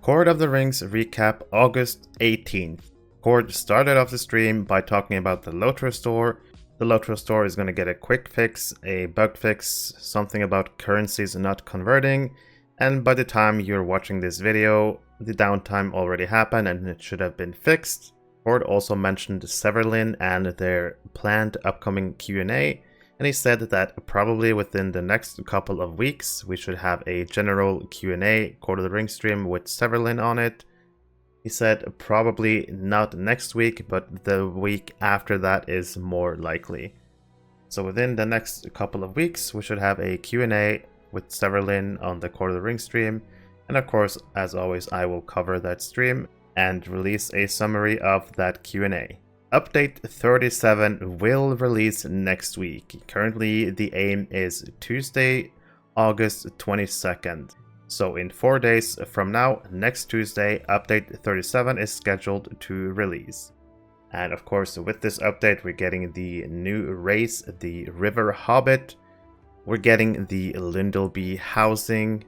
Cord of the Rings recap August 18th. Cord started off the stream by talking about the LOTRO store. The LOTRO store is going to get a quick fix, a bug fix, something about currencies not converting, and by the time you're watching this video, the downtime already happened and it should have been fixed. Cord also mentioned Severlin and their planned upcoming Q&A, and he said that probably within the next couple of weeks we should have a general Q&A Cord of the Ring stream with Severlin on it. He said probably not next week, but the week after that is more likely. So within the next couple of weeks we should have a Q&A with Severlin on the Cord of the Ring stream, and of course, as always, I will cover that stream and release a summary of that Q&A. Update 37 will release next week. Currently, the aim is Tuesday, August 22nd. So in 4 days from now, next Tuesday, update 37 is scheduled to release. And of course, with this update, we're getting the new race, the River Hobbit. We're getting the Lindleby housing.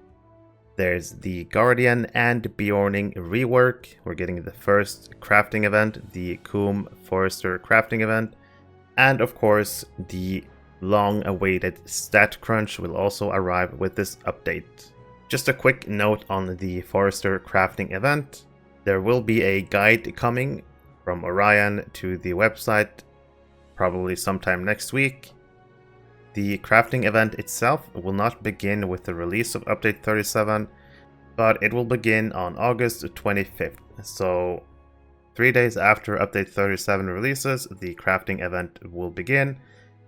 There's the Guardian and Bjorning rework. We're getting the first crafting event, the Coombe Forester crafting event. And of course, the long-awaited stat crunch will also arrive with this update. Just a quick note on the Forester crafting event. There will be a guide coming from Orion to the website, probably sometime next week. The crafting event itself will not begin with the release of Update 37, but it will begin on August 25th. So 3 days after Update 37 releases, the crafting event will begin.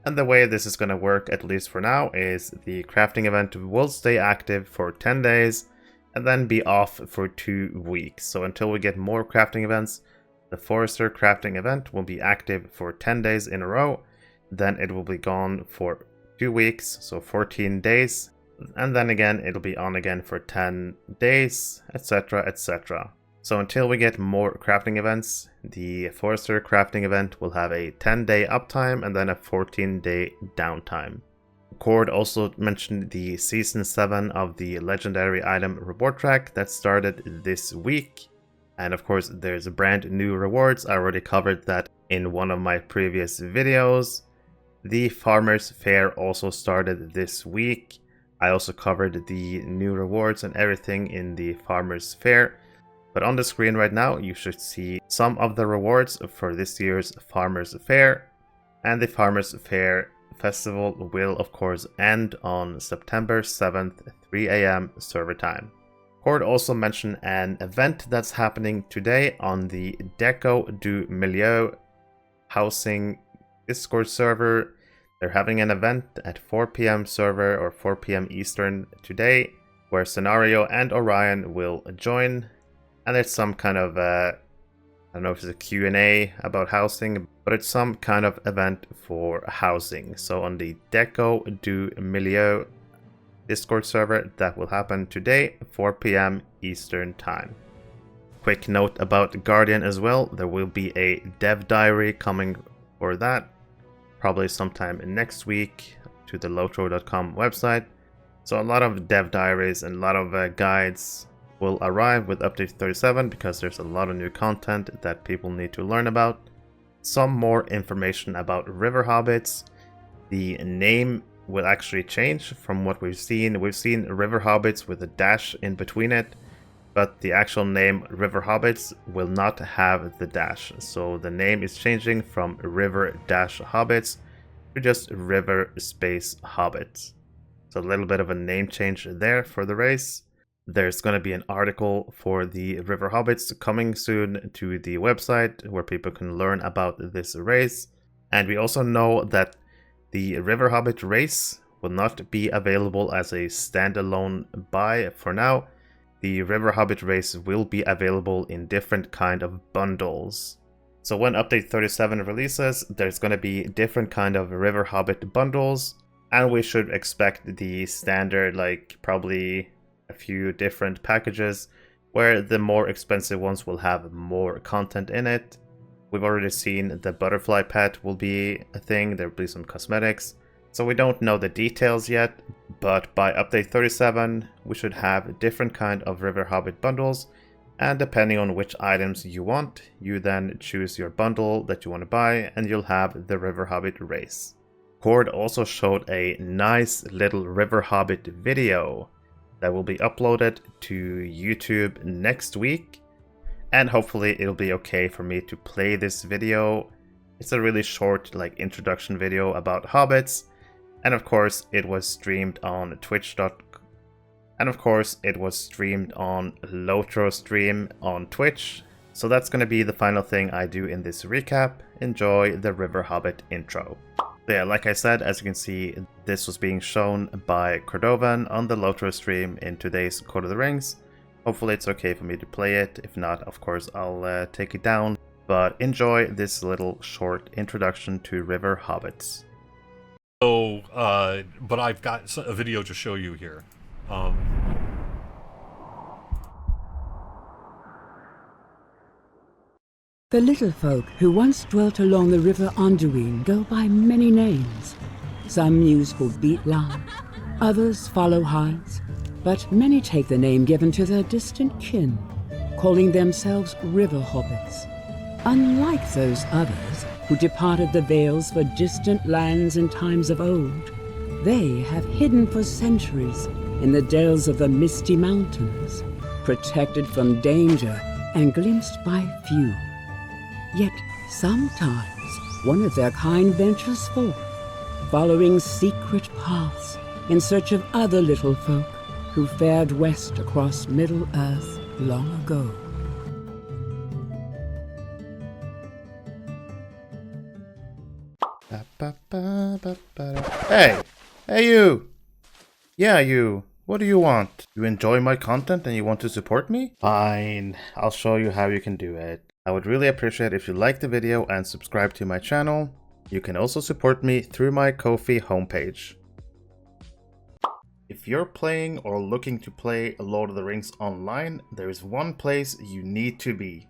And the way this is going to work, at least for now, is the crafting event will stay active for 10 days and then be off for 2 weeks. So until we get more crafting events, the Forester crafting event will be active for 10 days in a row. Then it will be gone for 2 weeks, so 14 days, and then again it'll be on again for 10 days, etc, etc. So until we get more crafting events, the Forester crafting event will have a 10-day uptime and then a 14-day downtime. Cord also mentioned the Season 7 of the Legendary Item reward track that started this week. And of course there's brand new rewards. I already covered that in one of my previous videos. The Farmers Fair also started this week. I also covered the new rewards and everything in the Farmers Fair. But on the screen right now, you should see some of the rewards for this year's Farmers Fair. And the Farmers Fair festival will, of course, end on September 7th, 3 AM server time. Cord also mentioned an event that's happening today on the Deco du Milieu housing Discord server. They're having an event at 4 PM server or 4 PM Eastern today, where Scenario and Orion will join. And it's some kind of, I don't know if it's a Q&A about housing, but it's some kind of event for housing. So on the Deco du Milieu Discord server, that will happen today, 4 PM Eastern time. Quick note about Guardian as well. There will be a dev diary coming for that, probably sometime next week, to the LOTRO.com website. So a lot of dev diaries and a lot of guides will arrive with Update 37 because there's a lot of new content that people need to learn about. Some more information about River Hobbits. The name will actually change from what we've seen. We've seen River Hobbits with a dash in between it, but the actual name River Hobbits will not have the dash. So the name is changing from River-Hobbits to just River Space Hobbits. So a little bit of a name change there for the race. There's going to be an article for the River Hobbits coming soon to the website where people can learn about this race. And we also know that the River Hobbit race will not be available as a standalone buy for now. The River Hobbit race will be available in different kind of bundles. So when Update 37 releases, there's going to be different kind of River Hobbit bundles, and we should expect the standard, like probably a few different packages, where the more expensive ones will have more content in it. We've already seen the butterfly pet will be a thing, there will be some cosmetics. So we don't know the details yet, but by Update 37 we should have different kind of River Hobbit bundles, And depending on which items you want, you then choose your bundle that you want to buy and you'll have the River Hobbit race. Cord also showed a nice little River Hobbit video that will be uploaded to YouTube next week. And hopefully it'll be okay for me to play this video. It's a really short introduction video about hobbits. And of course it was streamed on Twitch.com. And of course it was streamed on LOTRO stream on Twitch. So that's going to be the final thing I do in this recap. Enjoy the River Hobbit intro. Yeah, like I said, as you can see, this was being shown by Cordovan on the LOTRO stream in today's Court of the Rings. Hopefully it's okay for me to play it. If not, of course, I'll take it down. But enjoy this little short introduction to River Hobbits. So, but I've got a video to show you here. The little folk who once dwelt along the river Anduin go by many names. Some use Hobbitland, others follow Hides, but many take the name given to their distant kin, calling themselves river hobbits. Unlike those others who departed the Vales for distant lands in times of old, they have hidden for centuries in the dells of the misty mountains, protected from danger and glimpsed by few. Yet sometimes one of their kind ventures forth, following secret paths in search of other little folk who fared west across Middle-earth long ago. Hey! Hey you! Yeah, you! What do you want? You enjoy my content and you want to support me? Fine, I'll show you how you can do it. I would really appreciate if you like the video and subscribe to my channel. You can also support me through my Ko-fi homepage. If you're playing or looking to play Lord of the Rings online, there is one place you need to be.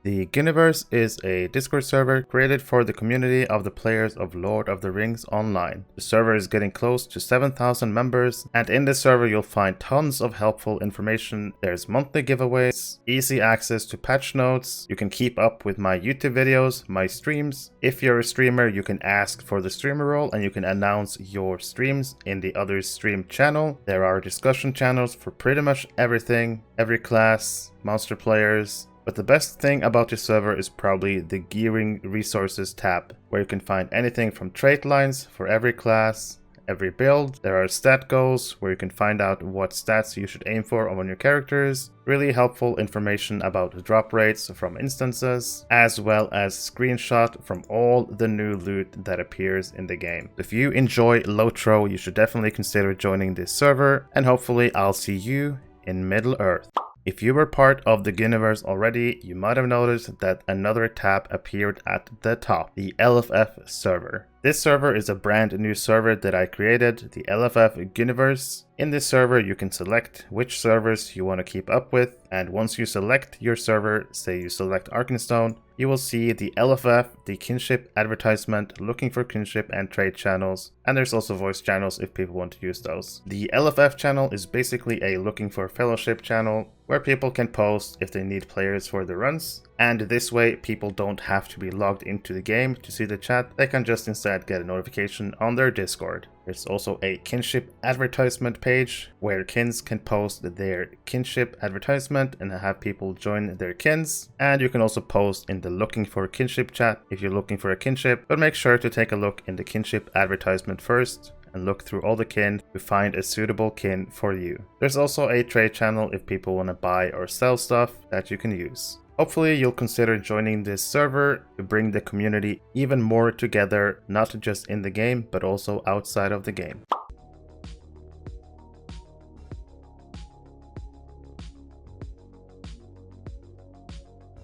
The Ghyniverse is a Discord server created for the community of the players of Lord of the Rings Online. The server is getting close to 7,000 members, and in this server you'll find tons of helpful information. There's monthly giveaways, easy access to patch notes, you can keep up with my YouTube videos, my streams. If you're a streamer, you can ask for the streamer role and you can announce your streams in the other stream channel. There are discussion channels for pretty much everything, every class, monster players. But the best thing about this server is probably the Gearing Resources tab, where you can find anything from trait lines for every class, every build. There are stat goals, where you can find out what stats you should aim for on your characters. Really helpful information about drop rates from instances, as well as screenshot from all the new loot that appears in the game. If you enjoy LOTRO, you should definitely consider joining this server, and hopefully I'll see you in Middle-earth. If you were part of the Ghyniverse already, you might have noticed that another tab appeared at the top, the LFF server. This server is a brand new server that I created, the LFF Ghyniverse. In this server, you can select which servers you want to keep up with, and once you select your server, say you select Arkenstone, you will see the LFF, the kinship advertisement, looking for kinship and trade channels, and there's also voice channels if people want to use those. The LFF channel is basically a looking for fellowship channel where people can post if they need players for the runs, and this way people don't have to be logged into the game to see the chat, they can just instead get a notification on their Discord. There's also a kinship advertisement page where kins can post their kinship advertisement and have people join their kins, and you can also post in the looking for kinship chat if you're looking for a kinship, but make sure to take a look in the kinship advertisement first and look through all the kin to find a suitable kin for you. There's also a trade channel if people want to buy or sell stuff that you can use. Hopefully you'll consider joining this server to bring the community even more together, not just in the game, but also outside of the game.